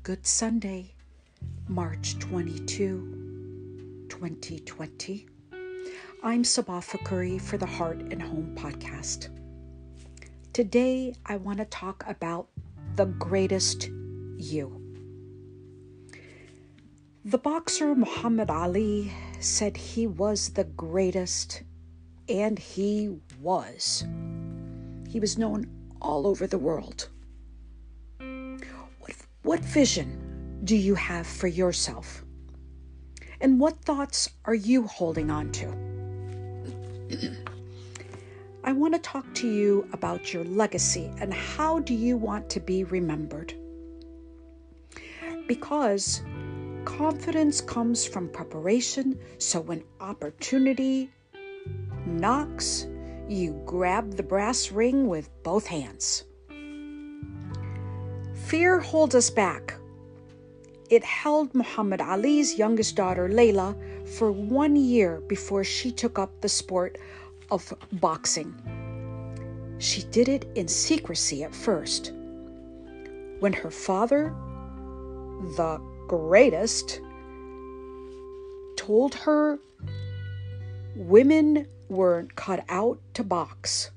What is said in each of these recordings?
Good Sunday, March 22, 2020. I'm Sabah Fakuri for the Heart and Home podcast. Today, I want to talk about the greatest you. The boxer Muhammad Ali said he was the greatest, and he was. He was known all over the world. What vision do you have for yourself? And what thoughts are you holding on to? I want to talk to you about your legacy and how do you want to be remembered? Because confidence comes from preparation, so when opportunity knocks, you grab the brass ring with both hands. Fear holds us back. It held Muhammad Ali's youngest daughter, Laila, for 1 year before she took up the sport of boxing. She did it in secrecy at first. When her father, the greatest, told her women weren't cut out to box.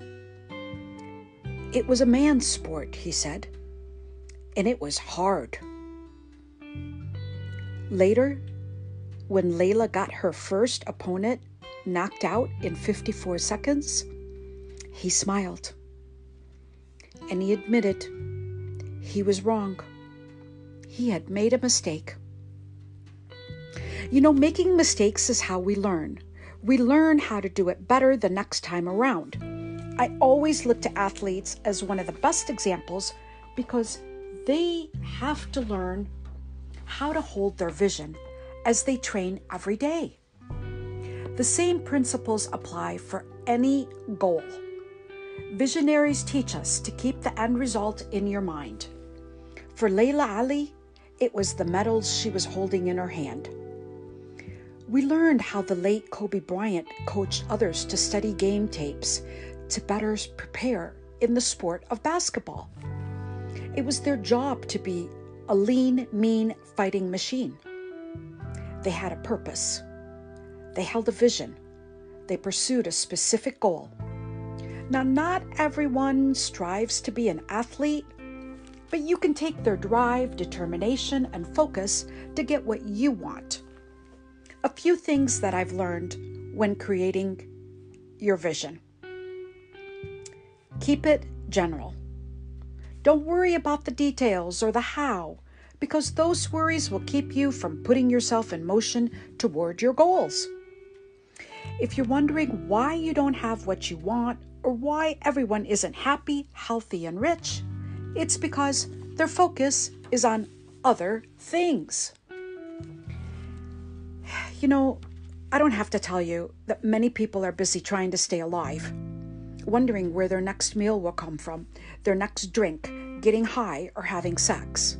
It was a man's sport, he said, and it was hard. Later, when Laila got her first opponent knocked out in 54 seconds, he smiled. And he admitted he was wrong. He had made a mistake. Making mistakes is how we learn. We learn how to do it better the next time around. I always look to athletes as one of the best examples because they have to learn how to hold their vision as they train every day. The same principles apply for any goal. Visionaries teach us to keep the end result in your mind. For Laila Ali, it was the medals she was holding in her hand. We learned how the late Kobe Bryant coached others to study game tapes to better prepare in the sport of basketball. It was their job to be a lean, mean fighting machine. They had a purpose. They held a vision. They pursued a specific goal. Now, not everyone strives to be an athlete, but you can take their drive, determination, and focus to get what you want. A few things that I've learned when creating your vision. Keep it general. Don't worry about the details or the how, because those worries will keep you from putting yourself in motion toward your goals. If you're wondering why you don't have what you want or why everyone isn't happy, healthy, and rich, it's because their focus is on other things. I don't have to tell you that many people are busy trying to stay alive, wondering where their next meal will come from, their next drink, getting high, or having sex.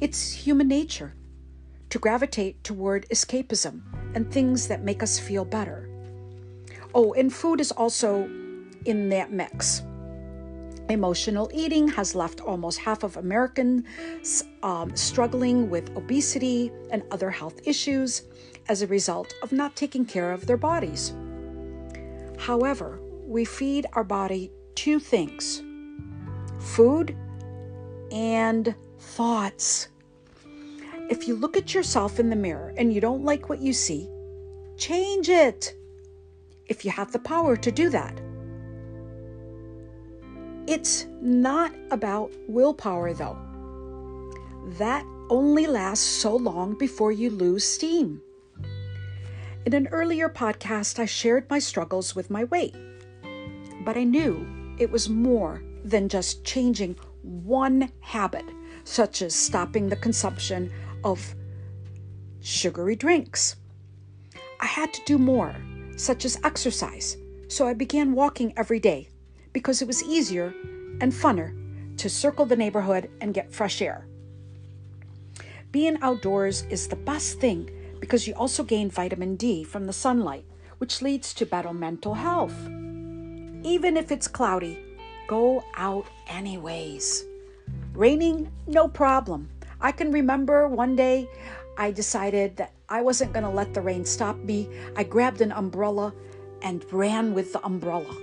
It's human nature to gravitate toward escapism and things that make us feel better. Oh, and food is also in that mix. Emotional eating has left almost half of Americans struggling with obesity and other health issues as a result of not taking care of their bodies. However, we feed our body two things: food and thoughts. If you look at yourself in the mirror and you don't like what you see, change it. If you have the power to do that. It's not about willpower, though. That only lasts so long before you lose steam. In an earlier podcast, I shared my struggles with my weight, but I knew it was more than just changing one habit, such as stopping the consumption of sugary drinks. I had to do more, such as exercise, so I began walking every day because it was easier and funner to circle the neighborhood and get fresh air. Being outdoors is the best thing because you also gain vitamin D from the sunlight, which leads to better mental health. Even if it's cloudy, go out anyways. Raining, no problem. I can remember one day I decided that I wasn't going to let the rain stop me. I grabbed an umbrella and ran with the umbrella.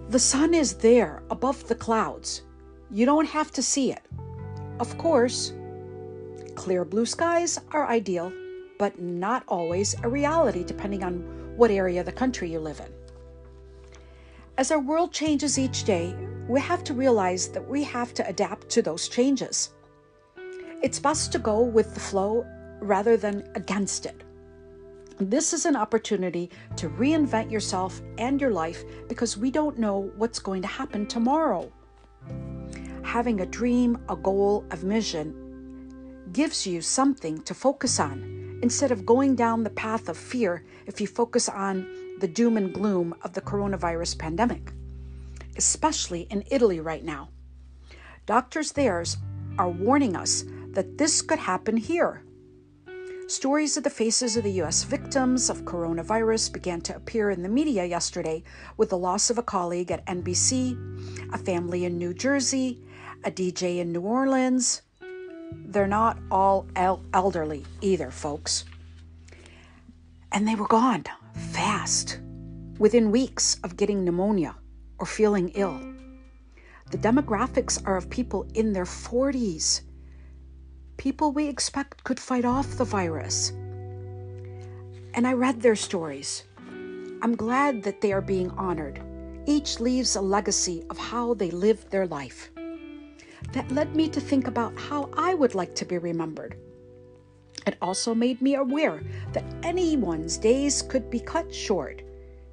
The sun is there above the clouds. You don't have to see it. Of course, clear blue skies are ideal, but not always a reality depending on what area of the country you live in. As our world changes each day, we have to realize that we have to adapt to those changes. It's best to go with the flow rather than against it. This is an opportunity to reinvent yourself and your life because we don't know what's going to happen tomorrow. Having a dream, a goal, a vision gives you something to focus on instead of going down the path of fear if you focus on the doom and gloom of the coronavirus pandemic, especially in Italy right now. Doctors there are warning us that this could happen here. Stories of the faces of the U.S. victims of coronavirus began to appear in the media yesterday with the loss of a colleague at NBC, a family in New Jersey, a DJ in New Orleans. They're not all elderly either, folks. And they were gone fast, within weeks of getting pneumonia or feeling ill. The demographics are of people in their 40s, people we expect could fight off the virus. And I read their stories. I'm glad that they are being honored. Each leaves a legacy of how they lived their life. That led me to think about how I would like to be remembered. It also made me aware that anyone's days could be cut short.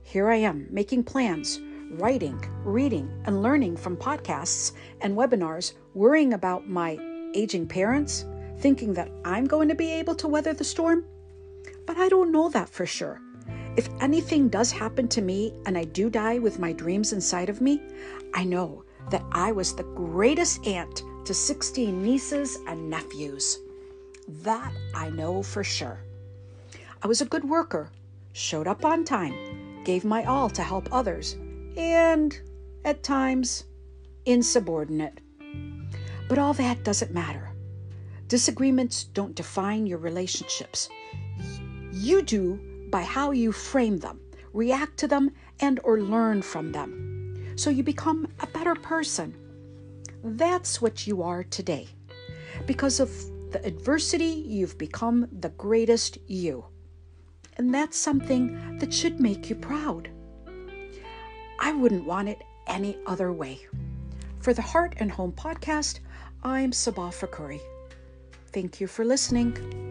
Here I am, making plans, writing, reading, and learning from podcasts and webinars, worrying about my aging parents, thinking that I'm going to be able to weather the storm. But I don't know that for sure. If anything does happen to me and I do die with my dreams inside of me, I know that I was the greatest aunt to 16 nieces and nephews. That I know for sure. I was a good worker, showed up on time, gave my all to help others, and at times, insubordinate. But all that doesn't matter. Disagreements don't define your relationships. You do by how you frame them, react to them, and or learn from them. So you become a better person. That's what you are today. Because of the adversity, you've become the greatest you. And that's something that should make you proud. I wouldn't want it any other way. For the Heart and Home podcast, I'm Sabah Fakuri. Thank you for listening.